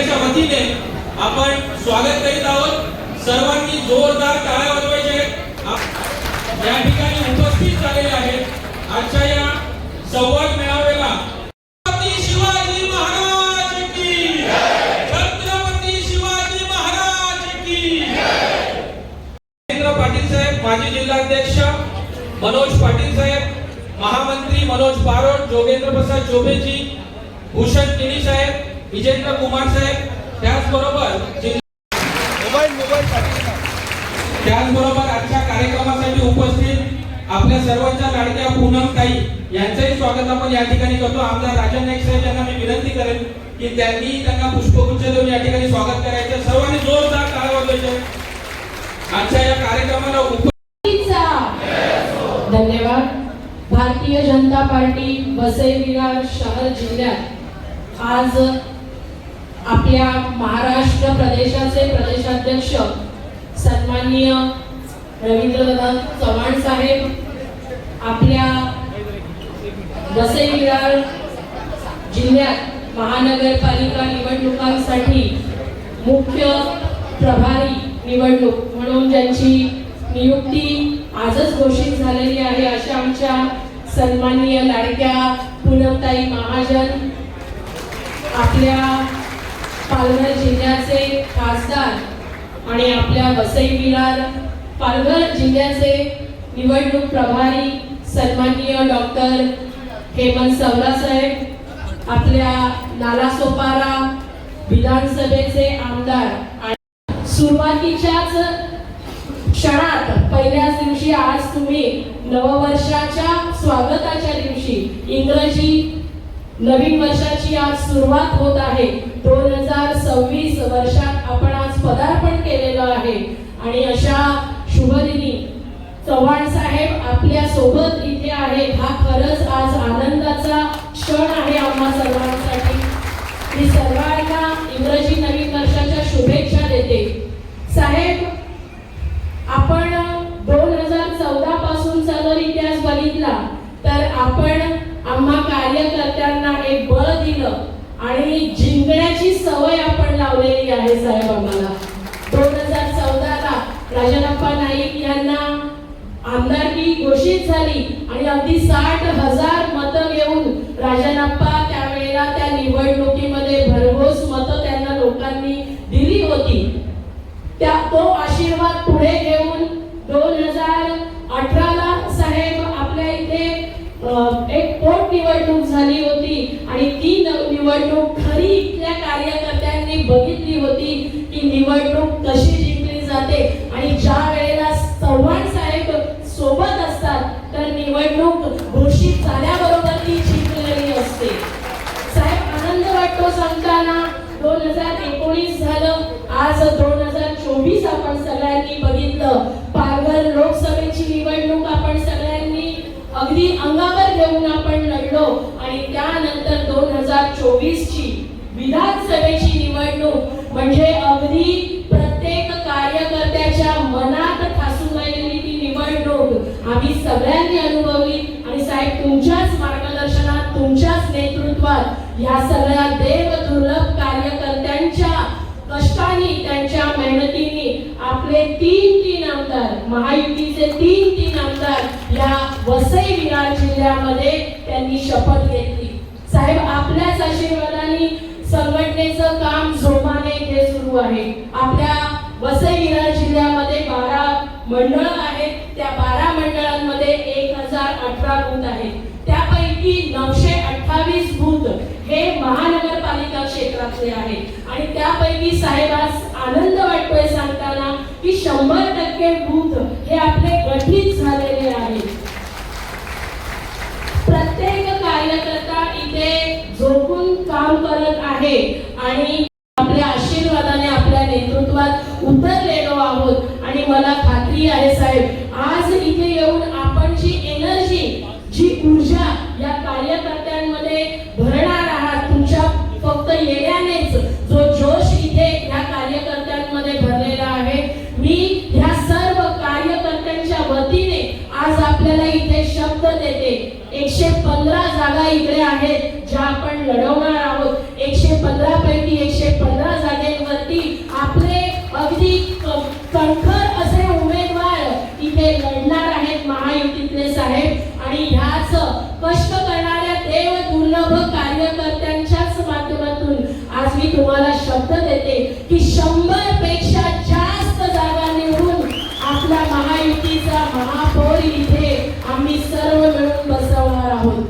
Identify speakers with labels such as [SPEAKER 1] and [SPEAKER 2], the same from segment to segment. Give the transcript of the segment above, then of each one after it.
[SPEAKER 1] पक्षाच्या वतीने आपण स्वागत करीत आहोत। सर्वांनी जोरदार टाळ्या वाजवायच्या आहेत। या ठिकाणी उपस्थित झालेले आहेत आजच्या या संवाद मेळाव्याला छत्रपती शिवाजी महाराज की जय, छत्रपती शिवाजी महाराज की जय। नरेंद्र पाटील साहेब, माजी जिल्हाध्यक्ष मनोज पाटील साहेब, महामंत्री मनोज बारोट, जोगेंद्र प्रसाद चौबेजी, भूषण केनी साहेब, विजेंद्र कुमार साहेब, त्याचबरोबर आजच्या कार्यक्रमासाठी उपस्थित आपल्या सर्वांच्या लाडक्या पूनमताई यांचंही स्वागत आपण या ठिकाणी करतो। आमदार राजन नाईक साहेब यांना मी विनंती करेन की त्यांना पुष्पगुच्छ देऊन या ठिकाणी स्वागत करायचं। सर्वांनी जोरदार टाळ्या वाजवायच्या आजच्या या कार्यक्रमाला
[SPEAKER 2] धन्यवाद। भारतीय जनता पार्टी वसई विरार शहर जिल्ह्यात आज आपल्या महाराष्ट्र प्रदेशाचे प्रदेशाध्यक्ष सन्माननीय रवींद्रदादा चव्हाण साहेब, आपल्या वसई विरार जिल्ह्यात महानगरपालिका निवडणुकांसाठी मुख्य प्रभारी निवडणूक म्हणून ज्यांची नियुक्ती आजच घोषित झालेली आहे अशा आमच्या सन्माननीय लाडक्या पूनमताई महाजन, आपल्या पालघर जिल्ह्याचे खासदार आणि आपल्या वसई विरार पालघर जिल्ह्याचे निवडणूक प्रभारी सन्माननीय डॉक्टर हेमंत सवरा साहेब, आपल्या नालासोपारा विधानसभेचे आमदार आणि सुरुवातीच्याच क्षणात पहिल्याच दिवशी आज तुम्ही नववर्षाच्या स्वागताच्या दिवशी इंग्रजी नवीन वर्षाची आज सुरुवात होत आहे। 2026 वर्षात आपण आज पदार्पण केलेलं आहे आणि अशा शुभदिनी चव्हाण साहेब आपल्या सोबत इथे आहेत। हा खरंच आज आनंदाचा क्षण आहे आम्हा सर्वांसाठी। मी सर्वांना इंग्रजी नवीन वर्षाच्या शुभेच्छा देते। साहेब, आपण 2014 पासूनचा जर इतिहास बघितला तर आपण आम्हा कार्यकर्त्यांना एक बळ दिलं आणि जिंकण्याची सवय आपण लावलेली आहे साहेब। आम्हाला 2014ला राजनप्पा नाईक यांना आमदारकी घोषित झाली आणि अगदी 60,000 मतं घेऊन राजनप्पा त्यावेळेला त्या निवडणुकीमध्ये भरघोस मतं त्यांना लोकांनी दिली होती। तो आशीर्वाद पुढे घेऊन 2018ला साहेब आपल्या इथे एक पोट निवडणूक झाली होती आणि ती निवडणूक खरी इथल्या कार्यकर्त्यांनी बघितली होती की निवडणूक कशी जिंकली जाते आणि ज्या वेळेला चव्हाण साहेब सोबत असतात तर निवडणूक घोषित झाल्याबरोबर ती जिंकलेली असते। साहेब, आनंद वाटतो सांगताना 2019 झालं, आज 2024 आपण सगळ्यांनी बघितलं। पालघर लोकसभेची निवडणूक आपण सगळ्यांनी अगदी अंगावर घेऊन आपण लढलो आणि त्यानंतर 2024 ची विधानसभेची निवडणूक म्हणजे अगदी प्रत्येक कार्यकर्त्याच्या मनात ठासून राहिलेली ती निवडणूक आम्ही सगळ्यांनी अनुभवली आणि साहेब तुमच्याच मार्गदर्शनात, तुमच्याच नेतृत्वात या सगळ्या देवदुर्लभ कार्यकर्त्यांच्या कष्टाने, त्यांच्या मेहनतीने आपले 3 आमदार, महायुतीचे 3 आमदार या वसई विरार जिल्ह्यामध्ये त्यांनी शपथ घेतली। साहेब, आपल्याच आशीर्वादाने संघटनेचं काम जोमाने इथे सुरू आहे। आपल्या वसई विरार जिल्ह्यामध्ये 12 मंडळ आहेत। त्या 12 मंडळांमध्ये 1018 बूथ आहेत। त्यापैकी 928 बूथ हे महानगरपालिका क्षेत्रातले आहेत आणि त्यापैकी साहेब आज आनंद वाटतोय सांगताना की 100% बूथ हे आपले गठीत झालेले आहेत। प्रत्येक कार्यकर्ता इथे झोकून काम करत आहे आणि आपल्या आशीर्वादाने आपल्या नेतृत्वात उतरलेलो आहोत आणि मला खात्री आहे साहेब आज इथे येऊन आपण जी एनर्जी, जी ऊर्जा या कार्यकर्त्यांमध्ये भरणार आहात, तुमच्या फक्त येण्यानेच जो जोश इथे या कार्यकर्त्यांमध्ये भरलेला आहे, मी ह्या सर्व कार्यकर्त्यांच्या वतीने आज आपल्याला इथे शब्द देते। 115 जागा इकडे आहेत ज्या आपण लढवणार आहोत। 115 पैकी 115 तुम्हाला शब्द देते की 100 पेक्षा जास्त जागा निवडून आपल्या महायुतीचा महापौर इथे आम्ही सर्व मिळून बसवणार आहोत.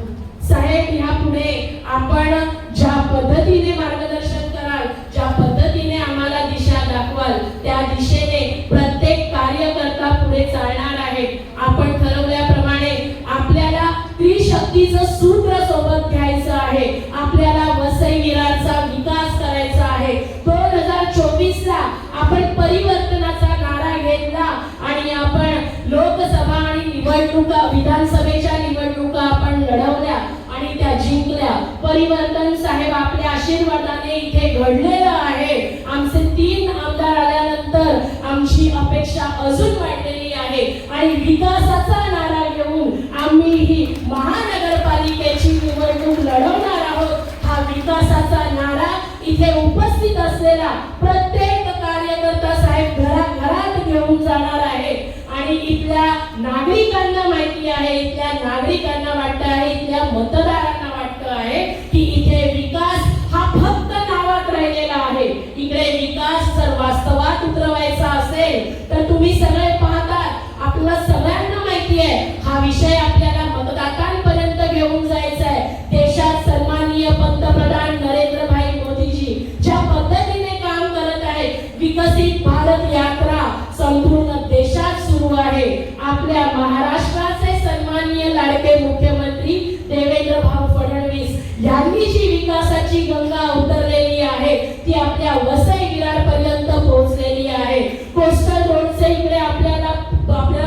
[SPEAKER 2] साहेब, यापुढे आपण ज्या पद्धतीने मार्गदर्शन कराल, ज्या पद्धतीने आम्हाला दिशा दाखवाल, त्या दिशेने प्रत्येक कार्यकर्ता पुढे चालणार आहे. आपण ठरवल्याप्रमाणे आपल्याला त्रिशक्तीचं सूत्र सोबत घ्यायचं आहे. आपल्याला वसई विरारचा विकास करायचा आहे. 2024 ला आपण परिवर्तनाचा नारा घेतला आणि आपण लोकसभा आणि निवडणुका, विधानसभेच्या निवडणुका आपण लढवल्या आणि त्या जिंकल्या. परिवर्तन साहेब आपल्या आशीर्वादाने इथे घडलेलं आहे. आमचे 3 आमदार आल्यानंतर आमची अपेक्षा अजून वाढलेली आहे आणि विकासाचा नारा घेऊन आम्ही ही महानगरपालिकेची निवडणूक लढवणार आहोत. हा विकासाचा नारा इथे उपस्थित असलेला प्रत्येक कार्यकर्ता साहेब घराघरात घेऊन जाणार आहे आणि इथल्या नागरिकांना माहिती आहे, इथल्या नागरिकांना वाटतं आहे, इथल्या मतदारांना वाटतं आहे की इथे विकास हा फक्त नावात राहिलेला आहे. इकडे विकास जर वास्तवात उतरवायचा असेल तर तुम्ही सगळे पाहतात, आपल्याला सगळ्यांना माहिती आहे हा विषय आपल्याला मतदारांपर्यंत घेऊन जायचा आहे. देशात सन्माननीय पंतप्रधान नरेंद्रभाई मोदीजी ज्या पद्धतीने काम करत आहेत, विकसित भारत यात्रा संपूर्ण देशात सुरू आहे. आपल्या महाराष्ट्राचे सन्माननीय लाडके मुख्यमंत्री देवेंद्र भाऊ फडणवीस यांनी जी विकासाची गंगा उतरलेली आहे ती आपल्या वसई विरार पर्यंत पोहोचलेली आहे. कोस्टल रोडचे इकडे आपल्याला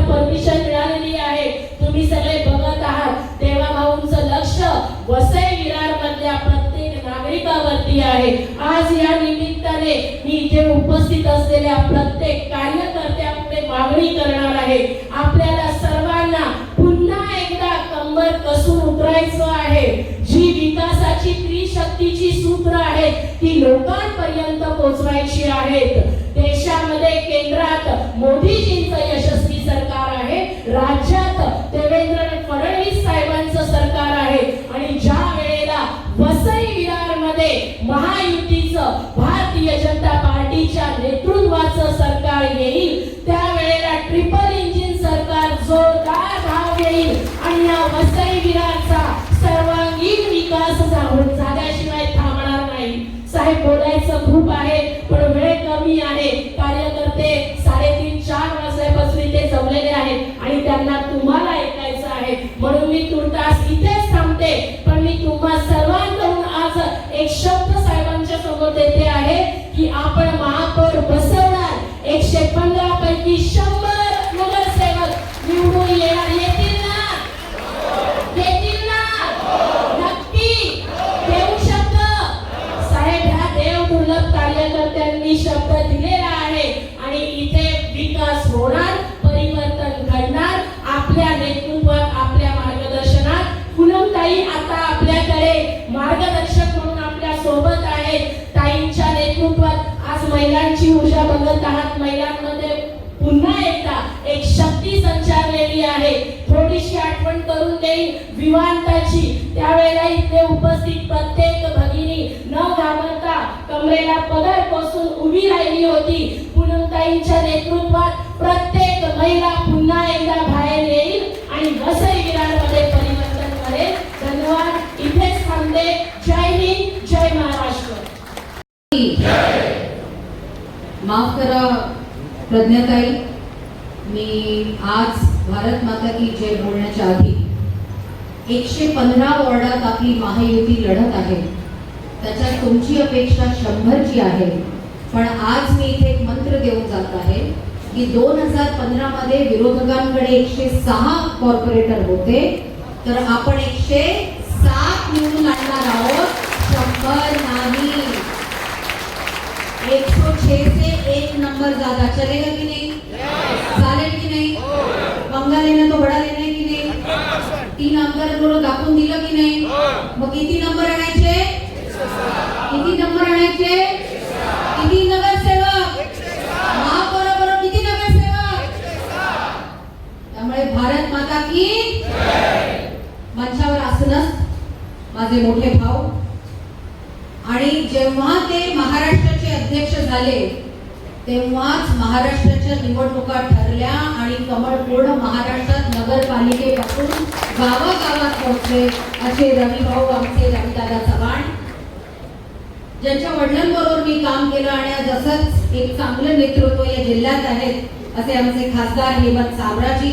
[SPEAKER 2] परमिशन मिळालेली आहे. तुम्ही सगळे बघत आहात. देवा भाऊंचं लक्ष वसई विरार मधल्या प्रत्येक नागरिकावरती आहे. आज या निमित्ताने मी इथे उपस्थित असलेल्या प्रत्येक कार्यकर्त्यापुढे मागणी करणार आहे. आपल्याला सर्वांना पुन्हा एकदा कंबर कसून उतरायचं आहे. जी विकासाची त्रिशक्तीची सूत्र आहेत ती लोकांपर्यंत पोहोचवायची आहेत. देशामध्ये केंद्रात मोदीजींचं यशस्वी सरकार आहे, राज्यात देवेंद्र फडणवीस साहेबांचं सरकार आहे आणि ज्या वेळेला वसई विरार मध्ये महायुतीचं भारतीय जनता पार्टीच्या नेतृत्वाचं सरकार येईल त्यावेळेला ट्रिपल इंजिन सरकार जोरदार धाव घेईल आणि या वसई विरारचा सर्वांगीण विकास झाल्याशिवाय थांबणार नाही. साहेब, बोलायचं खूप आहे पण वेळ कमी आहे. कार्यकर्ते 3:30-4 वाजल्यापासून इथे जमलेले आहेत आणि त्यांना तुम्हाला ऐकायचं आहे म्हणून मी तुर्तास इथेच थांबते. पण मी तुम्हा सर्वांकडून आज एक शब्द साहेबांच्या समोर देते आहे की आपण महापौर बसवणार. 115 पैकी 100 नगरसेवक निवडून येणार. येतील ना? येतील ना? नक्की देऊ शब्द. साहेब, ह्या देव दुर्लभ कार्यकर्त्यांनी शब्द दिलेला आहे आणि इथे विकास होणार, परिवर्तन घडणार. आपल्या नेतृत्वात, आपल्या मार्गदर्शनात पूनमताई आता आपल्याकडे मार्गदर्शक म्हणून आपल्या सोबत आहेत. ताईंच्या नेतृत्वात आज महिलांची ऊर्जा बघत आहात. महिलांमध्ये पुन्हा एकदा एक शक्ती संचारलेली आहे. थोडीशी आठवण करून देईन विवांताची. त्यावेळेला इथे उपस्थित प्रत्येक भगिनी न घाबरता कमरेला पदर पोसून उभी राहिली होती. पूनमताईंच्या नेतृत्वात प्रत्येक महिला पुन्हा एकदा बाहेर येईल आणि वसई विरारमध्ये परिवर्तन करेल. धन्यवाद. इथेच थांबते. जय हिंद, जय महाराष्ट्र.
[SPEAKER 3] माफ करा प्रज्ञाताई, मी आज भारत माता की जय बोलण्याच्या आधी 115 वॉर्डात आपली महायुती लढत आहे. त्याच्यात तुमची अपेक्षा 100ची आहे. पण आज मी इथे एक मंत्र देऊन जात आहे की 2015 मध्ये विरोधकांकडे 106 कॉर्पोरेटर होते तर आपण 107 निवडून आणणार आहोत. 100 नाही. 106 से 1 नंबर ज्यादा चलेगा कि नहीं? चालेल की नाही? पंगा लेना तो बडा लेना है की नाही? 3 आमदारांबरोबर दाखवून दिलं की नाही? मग किती नंबर आणायचे? किती नंबर आणायचे? किती नगरसेवक? महापौराबरोबर किती नगरसेवक? त्यामुळे भारत माता की मंचावर आसनस्थ माझे मोठे भाऊ आणि जेव्हा ते महाराष्ट्राचे अध्यक्ष झाले तेव्हाच महाराष्ट्राच्या निवडणुका ठरल्या आणि कमळ पूर्ण महाराष्ट्रात नगरपालिकेपासून गावागावात पोहोचले. असे रविभाऊ आमचे रविदादा चव्हाण, ज्यांच्या वडिलांबरोबर मी काम केलं आणि आज असंच एक चांगलं नेतृत्व या जिल्ह्यात आहेत, असे आमचे खासदार हेमंत साबराजी,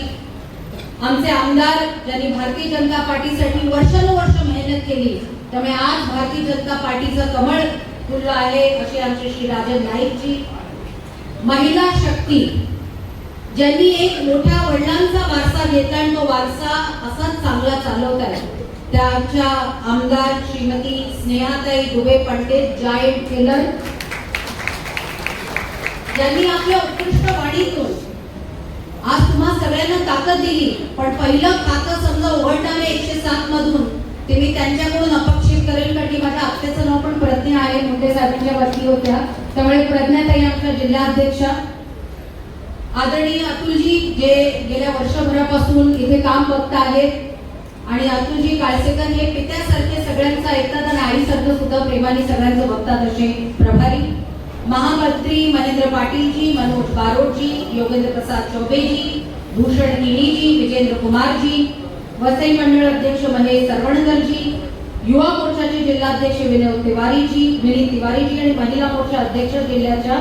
[SPEAKER 3] आमचे आमदार ज्यांनी भारतीय जनता पार्टीसाठी वर्षानुवर्ष मेहनत केली, त्यामुळे आज भारतीय जनता पार्टीचं कमळ फुललं आहे, असे आमचे श्री राजन नाईकजी, महिला शक्ती ज्यांनी एक मोठ्या वडिलांचा वारसा घेतला आणि तो वारसा असाच चांगला चालवत आहे, त्या आमच्या आमदार श्रीमती स्नेहाताई दुबे पंडित, जायंट किलर, ज्यांनी आपल्या उत्कृष्ट वाणीतून आज तुम्हा सगळ्यांना ताकद दिली. पण पहिलं खातं समजा उघडणारे 107 मधून ते मी त्यांच्याकडून अपेक्षित करेल, कारण की माझ्या आत्याचं नाव पण प्रज्ञा आहे, मुंडे साहेबांच्या वरती होत्या, त्यामुळे प्रज्ञाताई आमच्या जिल्हाध्यक्षा, आदरणीय अतुलजी जे गेल्या वर्षभरापासून इथे काम बघत आहेत, आणि अतुलजी काळसेकर हे पित्यासारखे सगळ्यांचं ऐकतात आणि आईसारखं सुद्धा प्रेमाने सगळ्यांचं बघतात असे प्रभारी, महामंत्री महेंद्र पाटीलजी, मनोज बारोटजी, योगेंद्र प्रसाद चौबेजी, भूषण गिणीजी, विजेंद्र कुमारजी, वसई मंडळ अध्यक्ष महेश सरवणकरजी, युवा मोर्चाचे जिल्हाध्यक्ष विनोद विनीत तिवारीजी आणि महिला मोर्चा अध्यक्ष जिल्ह्याच्या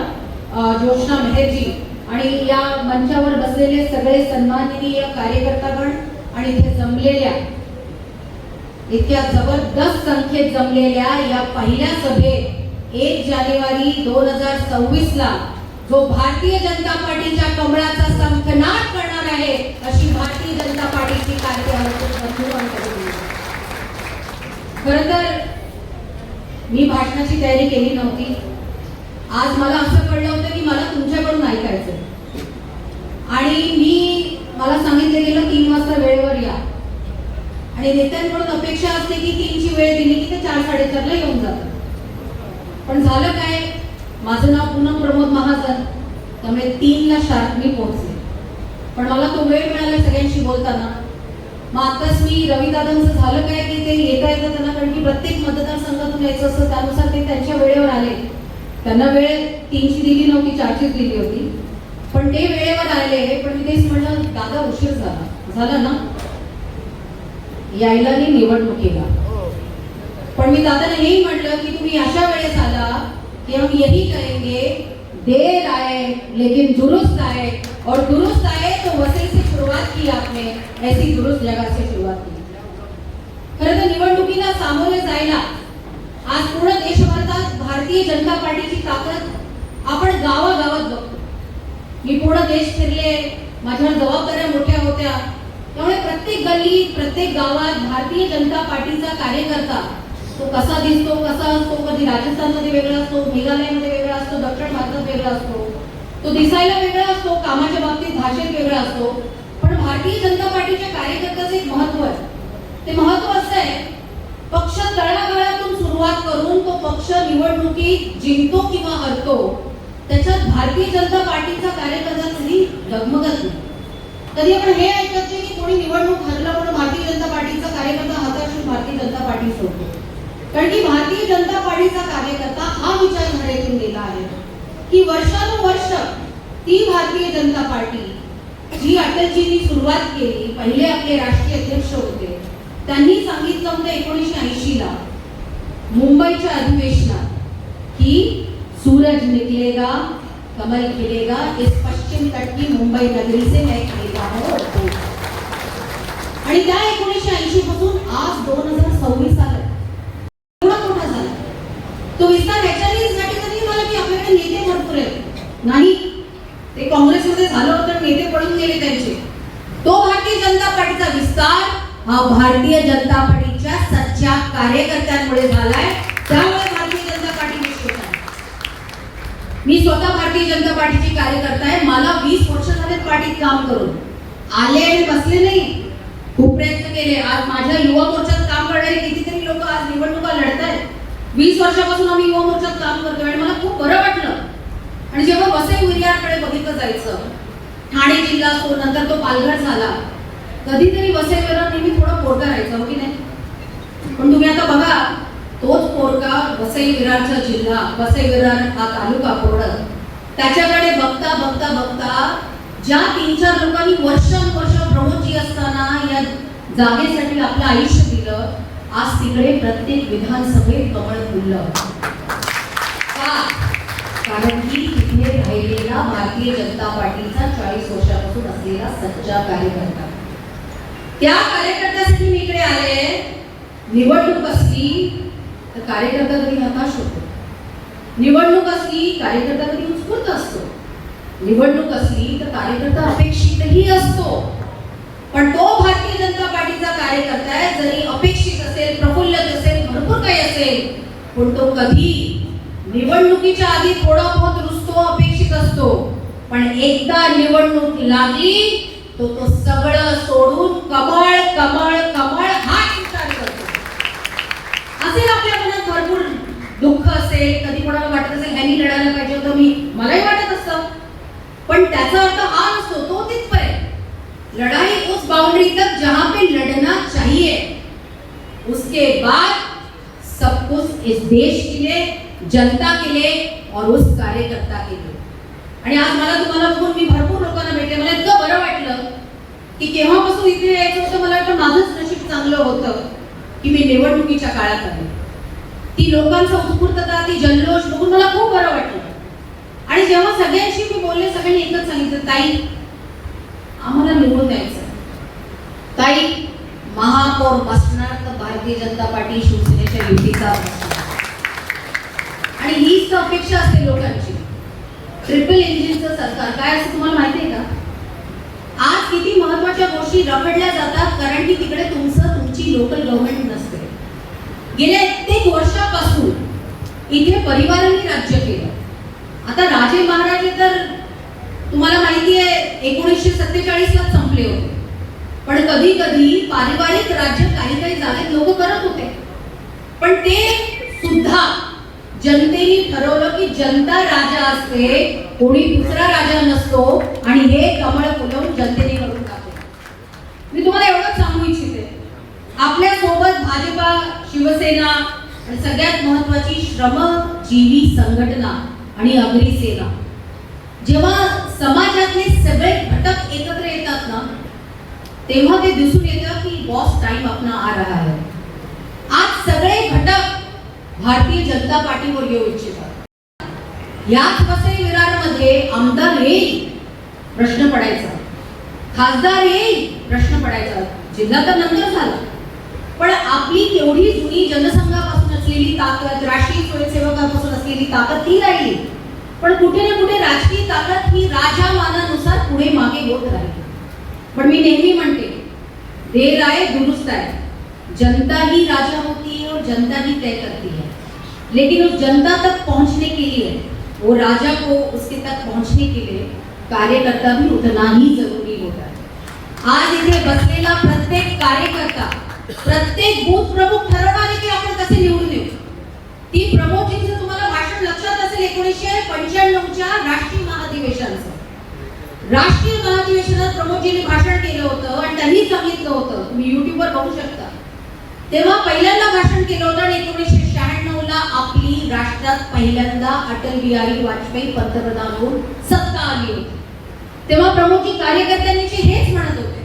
[SPEAKER 3] जोशना मेहरजी, आणि या मंचावर बसलेले सगळे सन्माननीय कार्यकर्तागण आणि इथे जमलेल्या इतक्या जबरदस्त संख्येत जमलेल्या या पहिल्या सभेत 1 जानेवारी 2026 ला जो भारतीय जनता पार्टीच्या कमळाचा संकनाट करणार आहे, अशी भारतीय जनता पार्टीची खरं तर मी भाषणाची तयारी केली नव्हती. आज मला असं कळलं होतं की मला तुमच्याकडून ऐकायचं, आणि मला सांगितलं गेलं 3 वाजता वेळेवर या, आणि नेत्यांकडून अपेक्षा असते की 3ची वेळ दिली की ते 4-4:30 ला येऊन जातात. पण झालं काय, माझं नाव पूनम प्रमोद महाजन, त्यामुळे 3 ला शार्प मी पोहोचले. पण मला तो वेळ मिळाला सगळ्यांशी बोलताना. मग आताच मी रविदादांचं झालं काय की ते येता त्यांना, कारण की प्रत्येक मतदारसंघातून यायचं असतं, त्यानुसार ते त्यांच्या वेळेवर आले. त्यांना वेळ 3ची दिली नव्हती, 4चीच दिली होती, पण ते वेळेवर आले. पण मी तेच म्हणलं, दादा उशीर झाला ना, यायला नाही निवडणुकीला. पण मी दादांना हेही म्हटलं की तुम्ही अशा वेळेस आला कि हम यही करेंगे, देर आए लेकिन दुरुस्त आए, और दुरुस्त आए तो वसई से शुरुआत की आपने, ऐसी दुरुस्त जगह से शुरुआत की. खरं तर निवडणुकीला सामोरे जायला आज पूर्ण देशभरात भारतीय जनता पार्टीची ताकद आपण गावागावात बघतो. मी पूर्ण देश फिरले, माझ्यावर जबाबदाऱ्या मोठ्या होत्या, त्यामुळे प्रत्येक गल्ली प्रत्येक गावात भारतीय जनता पार्टीचा कार्यकर्ता तो कसा दिसतो, कसा असतो, कधी राजस्थानमध्ये वेगळा असतो, मेघालयमध्ये वेगळा असतो, दक्षिण भारतात वेगळा असतो, तो दिसायला वेगळा असतो, कामाच्या बाबतीत भाषेत वेगळा असतो. पण भारतीय जनता पार्टीच्या कार्यकर्त्याचं एक महत्व आहे. ते महत्व असं आहे, पक्ष तळागाळातून सुरुवात करून तो पक्ष निवडणुकीत जिंकतो किंवा हरतो, त्याच्यात भारतीय जनता पार्टीचा कार्यकर्ता कधी डगमगत नाही. कधी आपण हे ऐकत नाही की कोणी निवडणूक हरला म्हणून भारतीय जनता पार्टीचा कार्यकर्ता हताश भारतीय जनता पार्टी सोडतो. कारण की भारतीय जनता पार्टीचा कार्यकर्ता हा विचारधारेतून गेला आहे की वर्षानुवर्ष ती भारतीय जनता पार्टी जी अटलजींनी सुरुवात केली, पहिले आपले राष्ट्रीय अध्यक्ष होते, त्यांनी सांगितलं होतं 1980 ला मुंबईच्या अधिवेशनात की सूरज निकलेगा कमल खिलेगा, इस पश्चिम तट की मुंबई नगरी से मैं खिलेगा हूं. आणि त्या 1980 पासून आज 2026 आलं. मोठा झाला तो विस्तार ह्याच्यासाठी कधी मला की आपल्याकडे नेते भरपूर आहेत, नाही ते काँग्रेसमध्ये झालं होतं, नेते पडून गेले त्यांचे. तो भारतीय जनता पार्टीचा विस्तार हा भारतीय जनता पार्टीच्या सच्च्या कार्यकर्त्यांमुळे झालाय. त्यामुळे भारतीय जनता पार्टी विश्वास आहे. मी स्वतः भारतीय जनता पार्टीची कार्यकर्ता आहे. मला 20 वर्ष झाले पार्टीत काम करून. आले आणि बसले नाही, खूप प्रयत्न केले. आज माझ्या युवा मोर्चात काम करणारे कितीतरी लोक आज निवडणुका लढत आहेत. 20 वर्षापासून आम्ही युवा मोर्चात काम करतोय आणि मला खूप बरं वाटलं. आणि जेव्हा वसई विरारकडे बघितलं जायचं, ठाणे जिल्हा असतो, नंतर तो पालघर झाला, कधीतरी वसई विरार नेहमी थोडं पोरं राहायचं, हो की नाही? पण तुम्ही आता बघा तोच पोरका वसई विरारचा जिल्हा, वसई विरार हा तालुका पूर्ण, त्याच्याकडे बघता बघता बघता ज्या 3-4 लोकांनी वर्षानुवर्ष प्रमोदजी असताना या जागेसाठी आपलं आयुष्य दिलं, आज तिकडे प्रत्येक विधानसभेत कमळ फुललं. का? कारण की तिथे राहिलेला भारतीय जनता पार्टीचा 40 वर्षापासून असलेला सच्चा कार्यकर्ता. त्या कार्यकर्त्यासाठी मी इकडे आले. निवडणूक असली तर कार्यकर्ता कधी हताश होतो, निवडणूक असली कार्यकर्ता कधी उत्स्फूर्त असतो, निवडणूक असली तर कार्यकर्ता अपेक्षितही असतो. पण तो भारतीय जनता पार्टीचा कार्यकर्ता आहे, जरी अपेक्षित असेल, प्रफुल्लित असेल, भरपूर काही असेल, पण तो कधी निवडणुकीच्या आधी थोडा बहुत रुसतो, अपेक्षित असतो. पण एकदा निवडणूक लागली तो सगळं सोडून कमळ कमळ कमळ हाच विचार करतो. असेल आपल्या मनात भरपूर दुःख असेल, कधी कोणाला वाटत असेल ह्यांनी लढायला पाहिजे होतं, मलाही वाटत असतं, पण त्याचा अर्थ हा नसतो. तो तिथपर्यंत लढाई उस बाउंड्री तक जहां पे लड़ना चाहिए, उसके बाद सब कुछ इस देश के लिए, जनता के लिए और उस कार्यकर्ता के लिए. आणि आज मला तुम्हाला बघून मी भरपूर लोकांना भेटले, मला इतकं बरं वाटलं की केव्हापासून इथे यायचं होतं. मला वाटतं माझंच नशीब चांगलं होतं की मी निवडणुकीच्या काळात आले. ती लोकांचा उत्स्फूर्तता, ती जल्लोष बघून मला खूप बरं वाटलं. आणि जेव्हा सगळ्यांशी मी बोलले, सगळ्यांनी एकच सांगितलं, ताई आम्हाला निवडून द्यायचं, ताई महापौर बसणार तर भारतीय जनता पार्टी शिवसेनेच्या युतीचा बसणार. आणि हीच तर अपेक्षा असते लोकांची. ट्रिपल इंजिनचं सरकार काय असं तुम्हाला माहिती आहे का? आज किती महत्त्वाच्या गोष्टी रखडल्या जातात कारण की तिकडे तुमची लोकल गव्हर्नमेंट नसते. गेल्या कित्येक वर्षापासून इथे परिवारांनी राज्य केलं. आता राजे महाराजे तर तुम्हाला माहिती आहे 1947 ला संपले होते, पण कधी कधी पारिवारिक राज्य काही काही जागेत लोक करत होते. पण ते सुद्धा जनतेने ठरवलं की जनता राजा असते, कोणी दुसरा राजा नसतो, आणि हे कमळ फुलवून जनतेने करून टाकलं. मी तुम्हाला एवढंच सांगू इच्छिते, आपल्या सोबत भाजपा, शिवसेना आणि सगळ्यात महत्त्वाची श्रमजीवी संघटना आणि अग्रिसेना, जेव्हा समाजातले सगळे घटक एकत्र येतात ना, तेव्हा ते दिसून येतं की बॉस टाइम अपना आ रहा है. आज सगळे घटक भारतीय जनता पार्टीवर येऊ इच्छितात. याच वसई विरारमध्ये आमदार येईल प्रश्न पडायचा, खासदार येईल प्रश्न पडायचा, जिल्हा तर नंतर झाला. पण आपली तेवढी जुनी जनसंघापासून असलेली ताकद, राष्ट्रीय स्वयंसेवकापासून असलेली ताकद ती राहिली. पण कुठे ना कुठे राजकीय ताकद ही राजामानानुसार पुढे मागे होत राहिली. पण मी नेहमी म्हणते, देर आए दुरुस्त आहे. जनता ही राजा होती है और जनता ही तय करती है, लेकिन उस जनता तक पहुंचने के लिए, वो राजा को उसके तक पहुंचने के लिए कार्यकर्ता भी उतना ही जरूरी होता है. आज इथे बसलेला प्रत्येक कार्यकर्ता, प्रत्येक बूथ प्रमुख ठरवणार आहे की आपण कसे निवडून येऊ. ती प्रमोदजींचं तुम्हाला भाषण लक्षात असेल 1995च्या राष्ट्रीय महाधिवेशनाचं. राष्ट्रीय महाधिवेशनात प्रमोदजींनी भाषण केलं होतं आणि त्यांनी सांगितलं होतं, तुम्ही युट्यूबवर बघू शकता, तेव्हा पहिल्यांदा भाषण केलं होतं. आणि 1996ला आपली राष्ट्रात पहिल्यांदा अटल बिहारी वाजपेयी पंतप्रधान होऊन सत्ता आली होती. तेव्हा प्रमुख कार्यकर्त्यांनी हेच म्हणत होते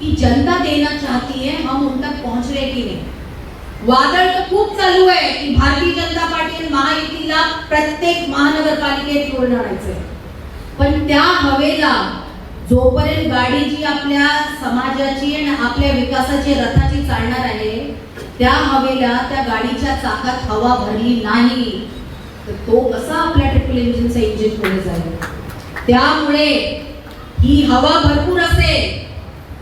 [SPEAKER 3] की जनता देना चाहती है, हम उन तक पहुंच रहे की नहीं. वादळ तर खूप चालू आहे की भारतीय जनता पार्टी महायुतीला प्रत्येक महानगरपालिकेत निवडून आणायचंय. पण त्या हवेला जोपर्यंत गाडी जी आपल्या समाजाची आणि आपल्या विकासाची रथाची चालणार आहे, त्या हवेला त्या गाडीच्या चाकात हवा भरली नाही तर तो कसा आपल्या ट्रिपल इंजिनचा इंजिन पुढे जाईल. त्यामुळे ही हवा भरपूर असेल,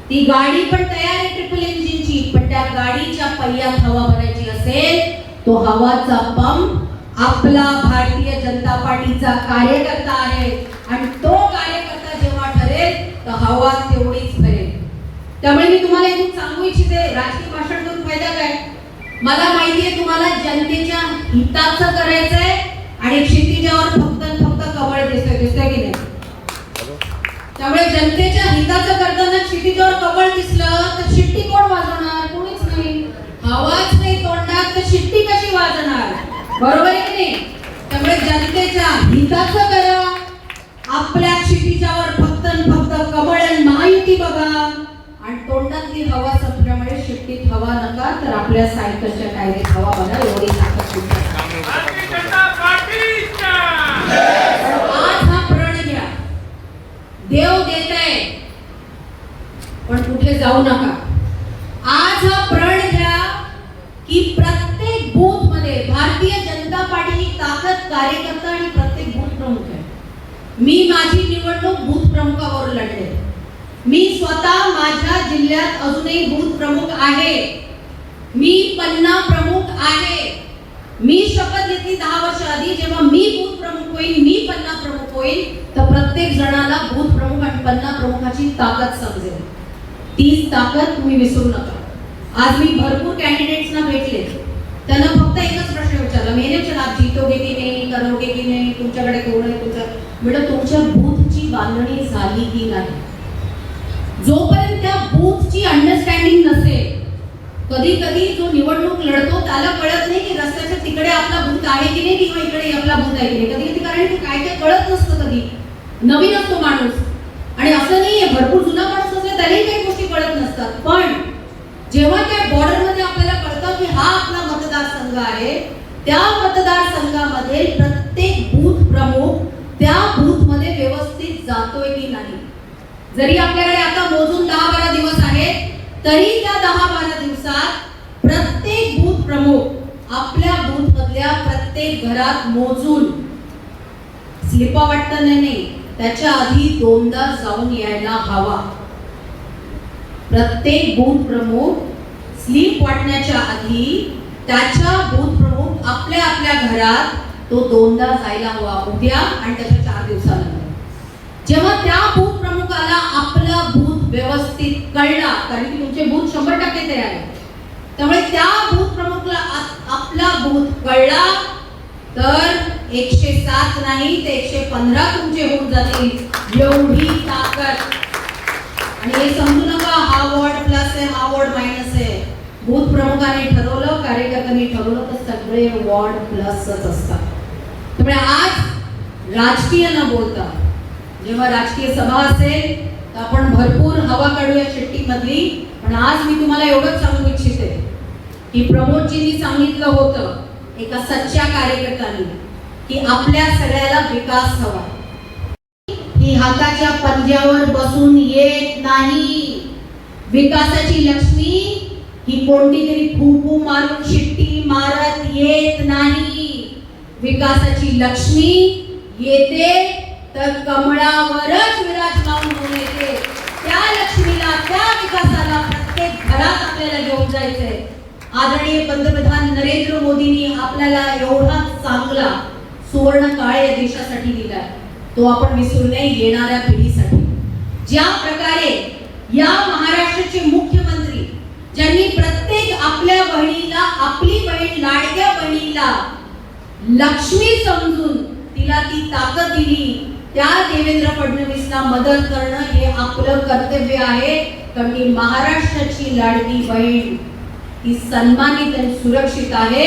[SPEAKER 3] ती गाडी पण तयार आहे ट्रिपल इंजिनची, पण त्या गाडीच्या पहिल्यात हवा भरायची असेल, तो हवाचा पंप आपला भारतीय जनता पार्टीचा कार्यकर्ता आहे. आणि तो कार्यकर्ता जेव्हा ठरेल तर हवा तेवढीच भरेल. त्यामुळे मी तुम्हाला इथून सांगू इच्छिते, राजकीय भाषण करून फायदा काय. मला माहिती आहे तुम्हाला जनतेच्या हिताचं करायचंय आणि क्षितिजावर फक्त कमळ दिसतंय की नाही. त्यामुळे जनतेच्या हिताचं करताना क्षितिजावर कमळ दिसलं तर शिट्टी कोण वाजवणार? कोणीच नाही. हवाच नाही तोंडात तर शिट्टी कशी वाजणार, बरोबर आहे की नाही? त्यामुळे जनतेच्या हिताचं करा. आपल्या क्षितिजावर फक्त आणि फक्त कमळ आणि महायुती बघा आणि तोंडातली हवा संपल्यामुळे शिट्टीत हवा नका, तर आपल्या सायकलच्या टायरीत हवा बघा. एवढी ताकद तुमच्या. आज हा प्रण घ्या. देव देतय पण कुठे जाऊ नका. आज हा प्रण घ्या की प्रत्येक बूथ मध्ये भारतीय जनता पार्टीची ताकद कार्यकर्ता आणि प्रत्येक बूथ प्रमुख आहे. मी माझी निवडणूक बूथ प्रमुखावर लढले. मी स्वतः माझ्या जिल्ह्यात अजूनही बूथ प्रमुख आहे. मी पन्ना प्रमुख आहे. मी शपथ घेतली 10 वर्ष आधी, जेव्हा मी बूथ प्रमुख होईल, मी पन्ना प्रमुख होईल, तर प्रत्येक जणाला बूथ प्रमुख आणि पन्ना प्रमुखाची ताकद समजेल. तीच ताकद तुम्ही विसरू नका. आज मी भरपूर कॅन्डिडेट्सना भेटले. त्यांना फक्त एकच प्रश्न विचारला, मैंने विचारला आप जीतोगे की नाही, करोगे की नाही, तुमच्याकडे कोण आहे, तुमचं तुमच्या बूथची बांधणी झाली की नाही. जोपर्यंत त्या बूथची अंडरस्टँडिंग नसेल, कधी कधी जो निवडणूक लढतो त्याला कळत नाही की रस्त्याच्या तिकडे आपला बूथ आहे की नाही किंवा इकडे आपला बूथ आहे की नाही. कधी कधी कारण काय काय कळत नसतं. कधी नवीन असतो माणूस आणि असं नाहीये, भरपूर जुना माणूस असले तरीही काही गोष्टी कळत नसतात. पण जेव्हा त्या बॉर्डर मध्ये आपल्याला कळतं की हा आपला मतदारसंघ आहे, त्या मतदारसंघामध्ये प्रत्येक बूथ प्रमुख त्या बूथ मध्ये व्यवस्थित जातोय की नाही. जरी आपल्याकडे आता मोजून 10-12 दिवस आहेत, तरी त्या 10-12 दिवसात प्रत्येक बूथ प्रमुख आपल्या बूथ मधल्या प्रत्येक घरात मोजून स्लिपा वाटतं नाही, त्याच्या आधी 2दा जाऊन यायला हवा. प्रत्येक बूथ प्रमुख स्लीप वाटण्याच्या आधी त्याच्या बूथ प्रमुख आपल्या आपल्या घरात तो 2दा जायला हवा, उद्या आणि त्याच्या 4 दिवसानंतर. जेव्हा त्या बूथ प्रमुखाला आपला बूथ व्यवस्थित कळला, कारण की तुमचे बूथ 100% तयार आहे, त्यामुळे त्या बूथ प्रमुखला आपला बूथ कळला तर 107 नाही ते 115 तुमचे होऊन जातील. एवढी ताकद. आणि हे समजू नका हा वॉर्ड प्लस आहे, हा वॉर्ड मायनस आहे. बूथ प्रमुखाने ठरवलं, कार्यकर्त्यांनी ठरवलं तर सगळे वॉर्ड प्लसच असतात. त्यामुळे आज राजकीय न बोलता जेव्हा राजकीय सभा असेल तर आपण भरपूर हवा काढूया शिट्टी मधली. पण आज मी तुम्हाला एवढंच सांगू इच्छिते की प्रमोदजींनी सांगितलं होतं एका सच्च्या कार्यकर्त्याने की आपल्या सगळ्याला विकास हवा. ही हाताच्या पंजावर बसून येत नाही. विकासाची लक्ष्मी ही कोणती तरी फू मारून शिट्टी मारत येत नाही. विकासाची लक्ष्मी येते तर कमळावरच विराजमान होऊन येते. त्या लक्ष्मीला, त्या विकासाला प्रत्येक घरात आपल्याला घेऊन जायचंय. आदरणीय पंतप्रधान नरेंद्र मोदींनी आपल्याला एवढा चांगला सुवर्ण काळ या देशासाठी दिलाय, तो आपण विसरू नये. येणाऱ्या पिढीसाठी ज्या प्रकारे या महाराष्ट्राचे मुख्यमंत्री ज्यांनी प्रत्येक आपल्या बहिणीला, आपली बहीण लाडक्या बहिणीला लक्ष्मी समजून तिला ती ताकद दिली, त्या देवेंद्र फडणवीसला मदत करणं हे आपलं कर्तव्य आहे. कारण की महाराष्ट्राची लाडकी बहीण ही सन्मानित आणि सुरक्षित आहे,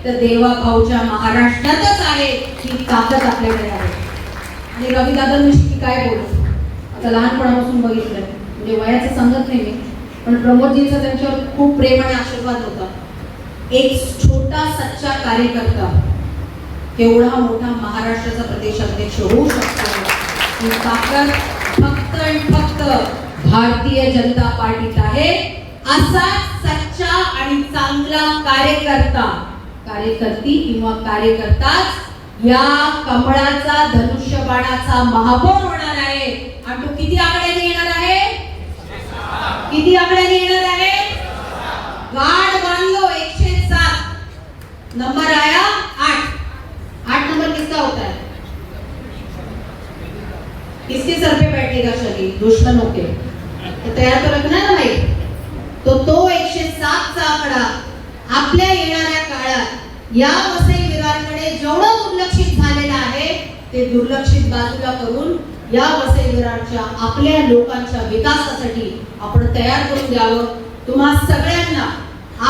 [SPEAKER 3] तर देवाभाऊच्या महाराष्ट्रातच आहे. ही ताकद आपल्याकडे आहे. आणि रविदादांविषयी काय बोलू, आता लहानपणापासून बघितलं, म्हणजे वयाचं सांगत नाही मी, पण प्रमोदजींचा त्यांच्यावर खूप प्रेम आणि आशीर्वाद होता. एक छोटा सच्चा कार्यकर्ता एवढा मोठा महाराष्ट्राचा प्रदेशाध्यक्ष होऊ शकतो. ही ताकद फक्त आणि फक्त भारतीय जनता पार्टीत आहे. असा सच्चा आणि चांगला कार्यकर्ता, कार्यकर्ती किंवा कार्यकर्ताच या कमळाचा, धनुष्यबाणाचा महापौर होणार आहे. आणि तो किती आकड्याने येणार आहे? किती आकड्याने येणार आहे? गाड बांधलो 107. नंबर आया 8 नंबर किसका होता है? किसके सर पे बैठेगा शरीर? दुश्मनों के. तो तयार तो रखना ना भाई. तो 107 चा आकडा आपल्या येणाऱ्या काळात या वसई विरारकडे जेवढं दुर्लक्षित झालेलं आहे ते दुर्लक्षित बाजूला करून या वसई विरारच्या आपल्या लोकांच्या विकासासाठी आपण तयार करून द्यावं. तुम्हा सगळ्यांना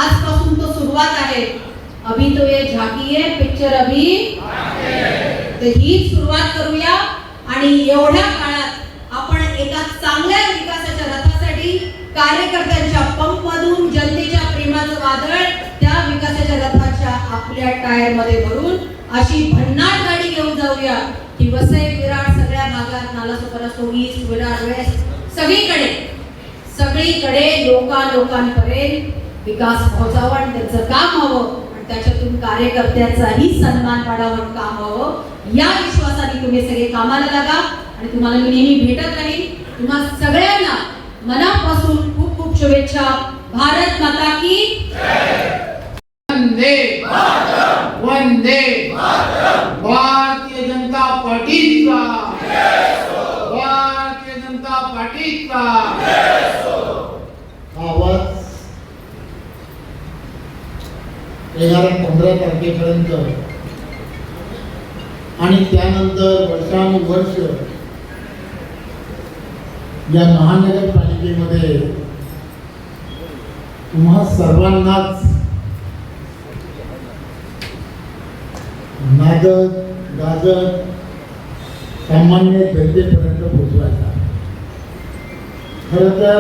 [SPEAKER 3] आजपासून तो सुरुवात आहे. अभी तो ये झाकी आहे, पिक्चर अभी तर ही सुरुवात करूया आणि एवढ्या काळात आपण एका चांगल्या विकासाच्या रथासाठी कार्यकर्त्यांच्या पंपमधून जनतेच्या प्रेमाचं वादळ त्या विकासाच्या रथाच्या आपल्या टायर मध्ये भरून अशी भन्नाट गाडी घेऊन जाऊया की वसई विरार सगळ्या भागात, नालासोपारा, ईस्ट, विरार, वेस्ट सगळीकडे लोकांपर्यंत विकास पोहोचावा आणि त्याचं काम हवं आणि त्याच्यातून कार्यकर्त्याचाही सन्मान वाढावं, काम हवं। या विश्वासाने तुम्ही सगळे कामाला लागा आणि तुम्हाला मी नेहमी भेटत राहील। तुम्हा सगळ्यांना मनापासून खूप खूप शुभेच्छा। भारत माता की
[SPEAKER 4] वंदे वंदे भारतीय जनता पार्टीचा, भारतीय जनता पार्टीचा
[SPEAKER 5] आवाज येणाऱ्या 15 तारखेपर्यंत आणि त्यानंतर वर्षानुवर्ष या महानगरपालिकेमध्ये तुम्हा सर्वांनाच नादत गाजत सामान्य जनतेपर्यंत पोहोचवायचा। खरं तर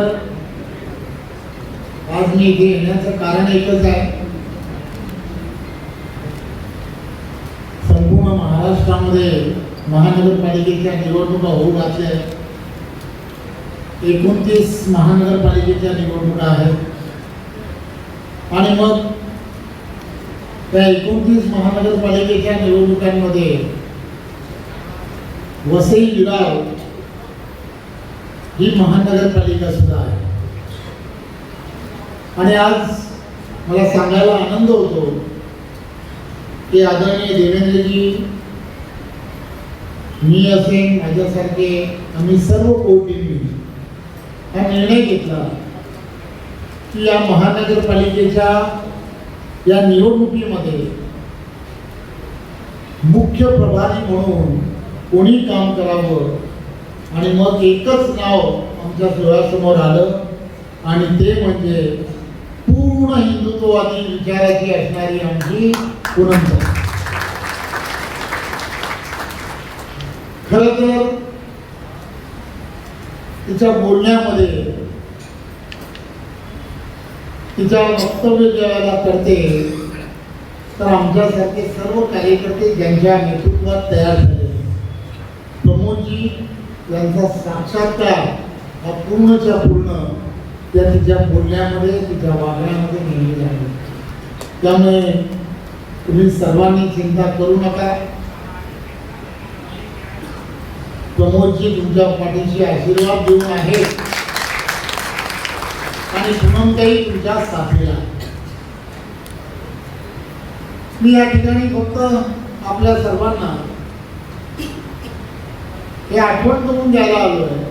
[SPEAKER 5] आज मी इथे येण्याचं कारण एकच आहे, संपूर्ण महाराष्ट्रामध्ये महानगरपालिकेच्या निवडणुका होऊ घातल्या आहेत। 29 महानगरपालिकेच्या निवडणुका आहेत आणि मग त्या 29 महानगरपालिकेच्या निवडणुकांमध्ये वसई विरार ही महानगरपालिका सुद्धा आहे आणि आज मला सांगायला आनंद होतो की आदरणीय देवेंद्रजी, मी असेन, माझ्यासारखे आम्ही सर्व कौटुंबिक हा निर्णय घेतला की या महानगरपालिकेच्या या निवडणुकीमध्ये मुख्य प्रभारी म्हणून कोणी काम करावं आणि मग एकच नाव आमच्या डोळ्यासमोर आलं आणि ते म्हणजे पूर्ण हिंदुत्ववादी विचाराची असणारी आमची पूनमताई। खरं तर तिच्या बोलण्यामध्ये, तिच्या वक्तव्य ज्यावेळेला करते तर आमच्यासारखे सर्व कार्यकर्ते ज्यांच्या नेतृत्वात तयार झाले, प्रमोदजी यांचा साक्षात्कार हा पूर्णच्या पूर्ण त्या तिच्या बोलण्यामध्ये, तिच्या वागण्यामध्ये नेहमी आहे। त्यामुळे तुम्ही सर्वांनी चिंता करू नका, प्रमोदजी तुमच्या पाठीशी आशीर्वाद देऊन आहेत आणि पूनमताई तुमच्या साथीला। मी या ठिकाणी फक्त आपल्या सर्वांना हे आठवण करून द्यायला आलोय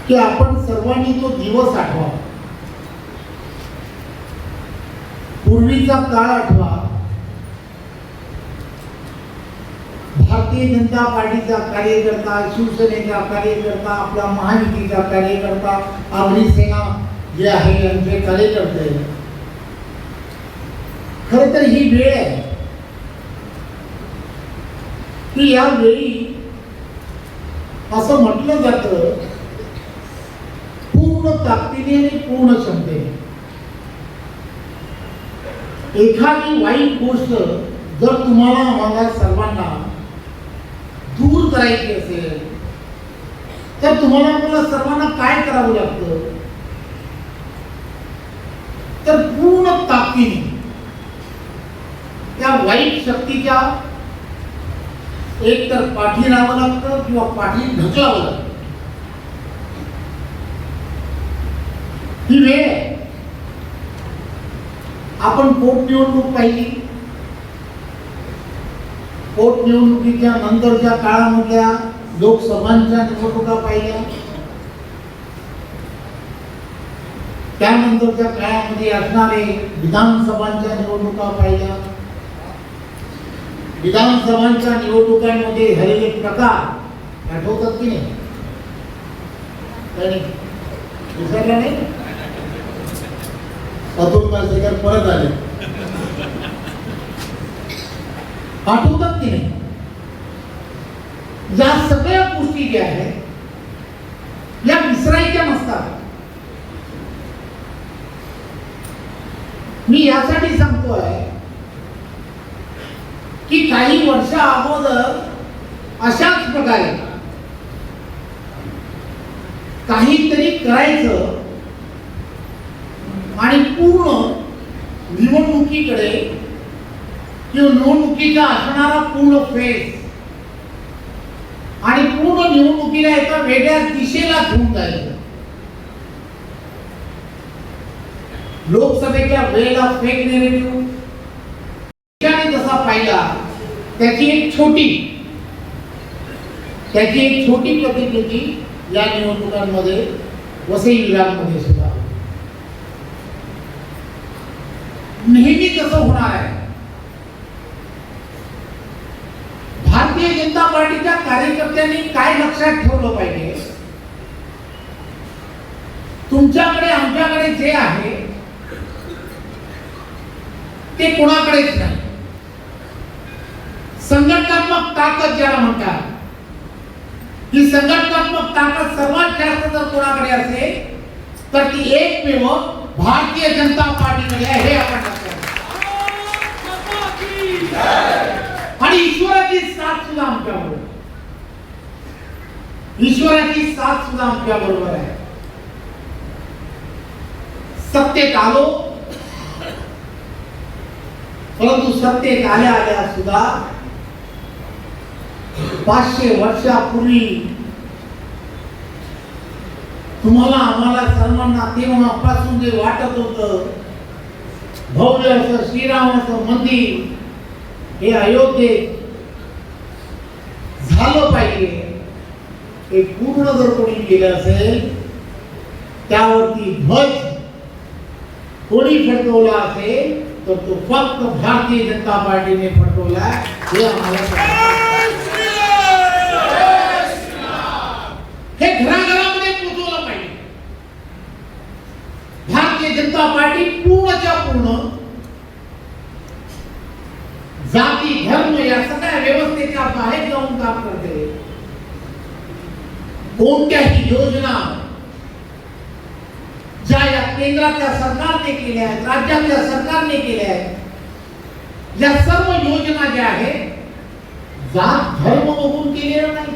[SPEAKER 5] की आपण सर्वांनी तो दिवस आठवा, पूर्वीचा काळ आठवा, भारतीय जनता पार्टीचा कार्यकर्ता, शिवसेनेचा कार्यकर्ता, आपला महायुतीचा कार्यकर्ता, अग्निसेना जे आहे यांचे कार्यकर्ते। खरं तर ही वेळ आहे की या वेळी असं म्हटलं जातं पूर्ण ताकदीने आणि पूर्ण क्षमतेने एखादी वाईट गोष्ट जर तुम्हाला आम्हाला सर्वांना दूर करायची असेल तर तुम्हाला आम्हाला सर्वांना काय करावं लागतं तर पूर्ण ताकदीने त्या वाईट शक्तीच्या एक तर पाठी राहावं लागतं किंवा पाठी ढकलावं लागतं। ही वेळ आपण पोटनिवडणूक पाहिली, पोटनिवडणुकीच्या नंतरच्या काळामधल्या लोकसभांच्या निवडणुका पाहिल्या, त्यानंतरच्या काळामध्ये असणारे विधानसभांच्या निवडणुका पाहिल्या। विधानसभांच्या निवडणुकांमध्ये झालेले प्रकार आठवतात की नाही? विसरला नाही? अतुल मासेकर परत आले. आठवतात की नाही? या सगळ्या गोष्टी ज्या आहेत या विसरायच्या नसतात. मी यासाठी सांगतोय की काही वर्ष अगोदर अशाच प्रकारे काहीतरी करायचं आणि पूर्ण निवडणुकीकडे किंवा निवडणुकीचा असणारा पूर्ण फेज आणि पूर्ण निवडणुकीला एका वेगळ्या दिशेला घेऊन जायचं. लोकसभेच्या वेळेला फेक नेरेटिव्ह जसा पाहिला त्याची एक छोटी प्रतिकृती या निवडणुकांमध्ये वसई विरारमध्ये सुद्धा नेहमी कसं होणार आहे. भारतीय जनता पार्टीच्या कार्यकर्त्यांनी काय लक्षात ठेवलं पाहिजे, तुमच्याकडे आमच्याकडे जे आहे ते कोणाकडेच नाही. संघटनात्मक ताकद ज्याला म्हणतात, ही संघटनात्मक ताकद सर्वात जास्त जर कोणाकडे असेल तर ती एकमेव भारतीय जनता पार्टीकडे आहे. हे आपण लक्षात घ्या. आणि ईश्वराची साथ सुद्धा आमच्या बरोबर, ईश्वराची साथ सुद्धा आमच्या बरोबर आहे. सत्तेत आलो, परंतु सत्तेत आल्या आल्या सुद्धा 500 वर्षापूर्वी तुम्हाला आम्हाला सर्वांना तेव्हापासून जे वाटत होतं भव्य असं श्रीरामाचं मंदिर हे अयोध्येत झालं पाहिजे, हे पूर्ण जर कोणी केलं असेल, त्यावरती ध्वज कोणी फडकवला असेल तर तो फक्त भारतीय जनता पार्टीने फडकवला. हे आम्हाला हे घराघरामध्ये पोहोचवलं पाहिजे. भारतीय जनता पार्टी पूर्णच्या पूर्ण जाती धर्म या सगळ्या व्यवस्थेच्या बाहेर जाऊन काम करते. कोणत्याही योजना ज्या या केंद्रातल्या सरकारने केल्या आहेत, राज्यातल्या सरकारने केल्या आहेत, या सर्व योजना ज्या आहेत जात धर्म बघून केलेल्या नाही.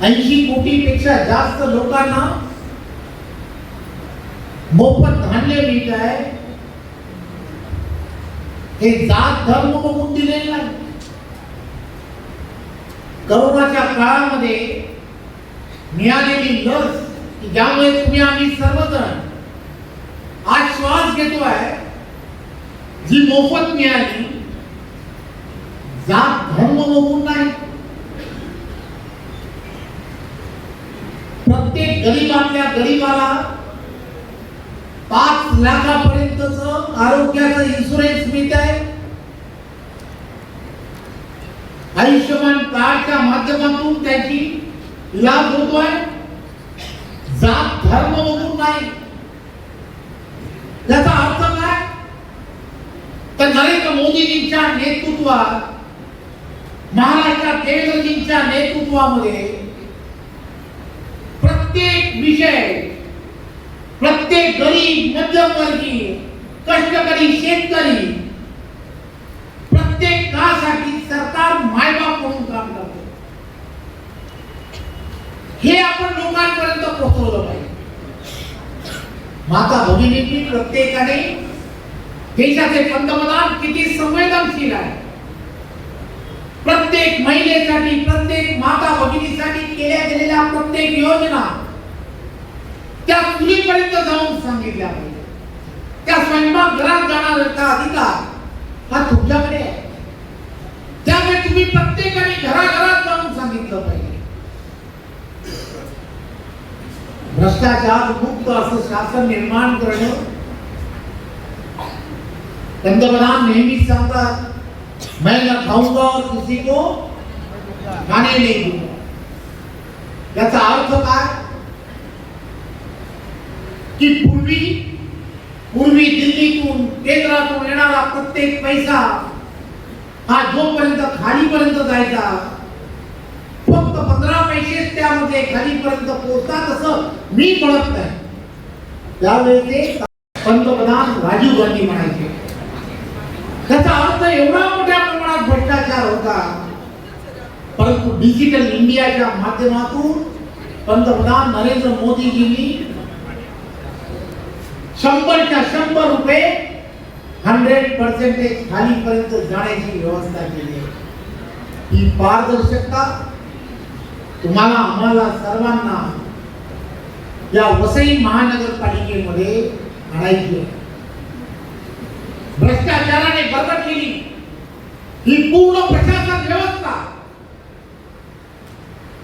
[SPEAKER 5] 80 कोटीपेक्षा जास्त लोकांना मोफत धान्य मिळत आहे, हे जात धर्म बघून दिलेले नाही. कोरोनाच्या काळामध्ये मिळालेली लस की ज्यामुळे तुम्ही आम्ही सर्वजण आज श्वास घेतोय, जी मोफत मिळाली, जात धर्म बघून नाही. प्रत्येक गरीबातल्या गरीबाला 5 लाखापर्यंतच आरोग्याचं इन्शुरन्स मिळत आहे. आयुष्यमान कार्डच्या माध्यमातून त्याची इलाज होतोय. जात धर्म बघून नाही. त्याचा अर्थ काय? तर नरेंद्र मोदीजींच्या नेतृत्वात, महाराष्ट्र देवेंद्रजींच्या नेतृत्वामध्ये प्रत्येक विषय, प्रत्येक गरीब, मध्यमवर्गीय, कष्टकरी, शेतकरी, प्रत्येकासाठी सरकार मायबाप म्हणून काम करते. हे आपण लोकांपर्यंत पोहोचवलं पाहिजे. माता भगिनींनी प्रत्येकाने, देशाचे पंतप्रधान किती संवेदनशील आहे. प्रत्येक महिलेसाठी, प्रत्येक माता भगिनीसाठी केल्या गेलेल्या प्रत्येक योजना त्या चुलीपर्यंत जाऊन सांगितल्या पाहिजे. त्या स्वयंपाकघरात जाण्याचा अधिकार हा तुमच्याकडे आहे. त्यामुळे तुम्ही प्रत्येकाने घराघरात जाऊन सांगितलं पाहिजे. भ्रष्टाचार मुक्त असं शासन निर्माण करणं. पंतप्रधान नेहमीच सांगतात, मैं न खाऊंगा और किसी को खाने नहीं दूंगा. याचा अर्थ काय?
[SPEAKER 4] की पूर्वी दिल्लीतून केंद्रातून येणारा प्रत्येक पैसा हा जोपर्यंत खालीपर्यंत जायचा फक्त 15 पैसे त्यामध्ये खालीपर्यंत पोहोचतात असं मी म्हणत नाही. त्यावेळेस पंतप्रधान राजीव गांधी म्हणायचे. त्याचा अर्थ एवढा मोठ्या प्रमाणात भ्रष्टाचार होता, परंतु डिजिटल इंडियाच्या माध्यमातून पंतप्रधान नरेंद्र मोदीजींनी 100च्या 100 रुपये 100% खालीपर्यंत जाण्याची व्यवस्था केली आहे. ही पारदर्शकता तुम्हाला आम्हाला सर्वांना या वसई महानगरपालिकेमध्ये आणायची आहे. भ्रष्टाचाराने बरकटलेली ही पूर्ण प्रशासन व्यवस्था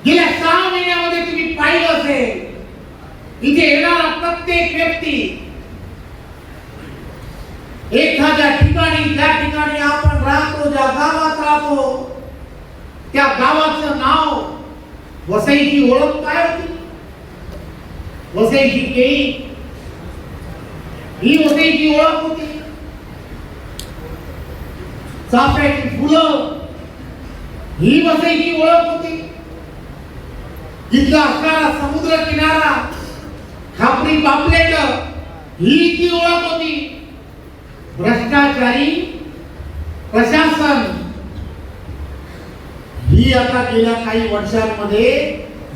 [SPEAKER 4] गेल्या 6 महिन्यामध्ये तुम्ही पाहिलं असेल. इथे येणारा प्रत्येक व्यक्ती एखाद्या ठिकाणी ज्या ठिकाणी आपण राहतो, ज्या गावात राहतो, त्या गावाचं नाव वसईची ओळख काय होती? वसईची केळी ही वसईची ओळख होती. चाफ्याची फुलं ही वसईची ओळख होती. इथला असणारा समुद्र किनारा, खापरी पापलेट ही ती ओळख होती. भ्रष्टाचारी प्रशासन ही आता गेल्या काही वर्षांमध्ये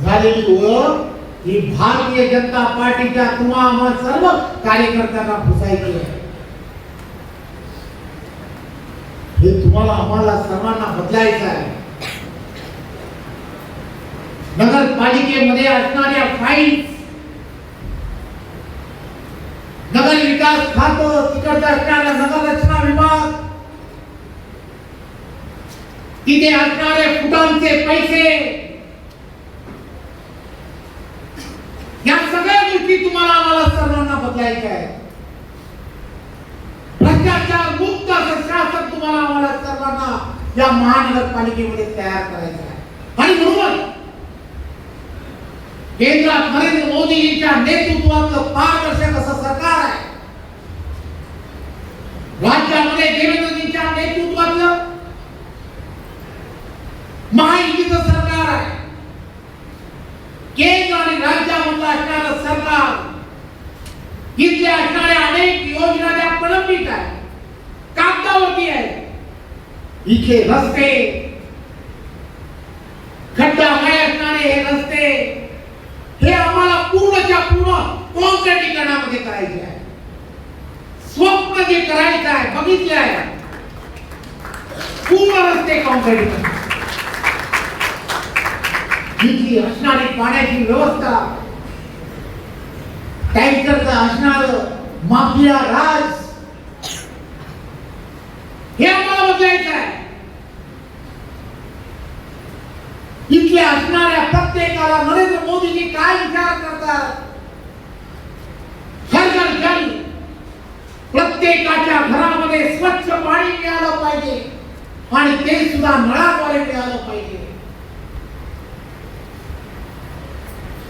[SPEAKER 4] झालेली ओळख ही भारतीय जनता पार्टीच्या तुम्हा सर्व कार्यकर्त्यांना पुसायची आहे. हे तुम्हाला आम्हाला सर्वांना बदलायचं आहे. नगरपालिकेमध्ये असणाऱ्या फाईल्स, नगर विकास खातं, तिकडचा असणारा नगर रचना विभाग, तिथे असणारे फुटांचे पैसे, या सगळ्या गोष्टी तुम्हाला आम्हाला सर्वांना बदलायच्या आहेत. भ्रष्टाचार मुक्त असं शासन तुम्हाला आम्हाला सर्वांना या महानगरपालिकेमध्ये तयार करायचं आहे. आणि म्हणून केंद्रात नरेंद्र मोदींच्या नेतृत्वातलं पारदर्शक असं सरकार आहे. राज्यामध्ये देवेंद्रजींच्या नेतृत्वातलं महायुतीचं सरकार आहे. केंद्र आणि राज्यामधलं असणारं सरकार इथल्या असणाऱ्या अनेक योजना ज्या प्रलंबित आहेत, कागदावरती आहे. इथे रस्ते, खड्डामय असणारे हे रस्ते हे आम्हाला पूर्णच्या पूर्ण कॉन्क्रिटीकरणामध्ये करायचे आहे. स्वप्न जे करायचं आहे, बघितले आहे, पूर्ण रस्ते कॉन्क्रिटीकरण. इथली असणारी पाण्याची व्यवस्था, टँकरचं असणारं माफिया राज हे आम्हाला बदलायचं आहे. इथल्या असणाऱ्या प्रत्येकाला नरेंद्र मोदीजी काय विचार करतात? हर घर जल, प्रत्येकाच्या घरामध्ये स्वच्छ पाणी मिळालं पाहिजे आणि ते सुद्धा नळाद्वारे मिळालं पाहिजे.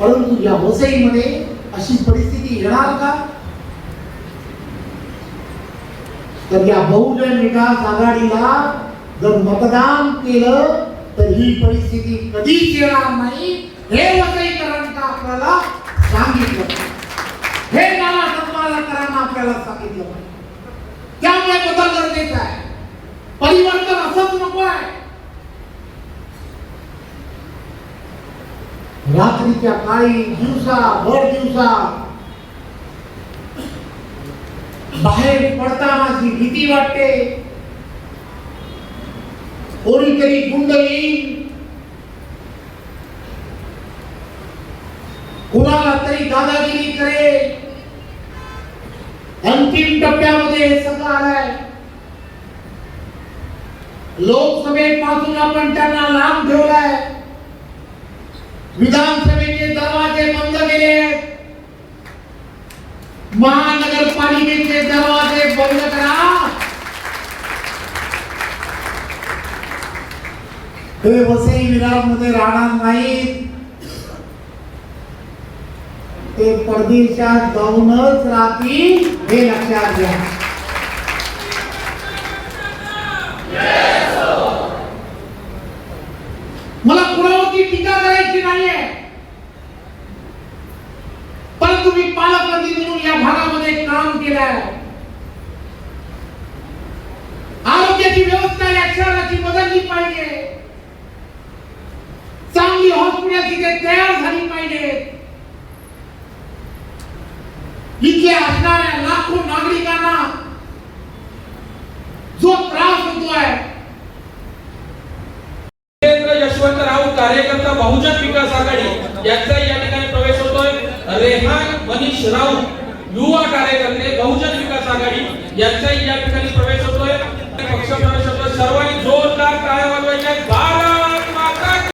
[SPEAKER 4] परंतु या वसईमध्ये अशी परिस्थिती येणार का? तर या बहुजन विकास आघाडीला जर मतदान केलं तर ही परिस्थिती कधीच येणार नाही. हे वसईकरांना आपल्याला सांगितलं, हे नाना संपादकांना आपल्याला सांगितलं. त्यामुळे बदल गरजेचा आहे. परिवर्तन असंच नको आहे. रात्रीच्या काळी, दिवसा भर दिवसा बाहेर पडतानाची भीती वाटते. कोणीतरी गुंड येईल, कोणाला तरी दादागिरी करेल. अंतिम टप्प्यामध्ये हे सगळं आलंय. लोकसभेपासून आपण त्यांना लांब ठेवलाय. विधानसभेचे दरवाजे बंद केले. महानगरपालिकेचे दरवाजे बंद करा. हे वसई विरारमध्ये राहणार नाहीत. ते परदेशात जाऊनच राहतील हे लक्षात घ्या. मला कुणावरती टीका करायची नाहीये, परंतु मी पालकमंत्री म्हणून या भागामध्ये काम केलं आहे. आरोग्याची व्यवस्था या शहराची बदलली पाहिजे, चांगली हॉस्पिटल तिथे तयार झाली पाहिजे. इथल्या असणाऱ्या लाखो नागरिकांना जो त्रास होतोय,
[SPEAKER 1] यशवंतराव कार्यकर्ता बहुजन विकास आघाडी यांचा या ठिकाणी प्रवेश होतोय. रेहान मनीष राऊत युवा कार्यकर्ते बहुजन विकास आघाडी यांचाही या ठिकाणी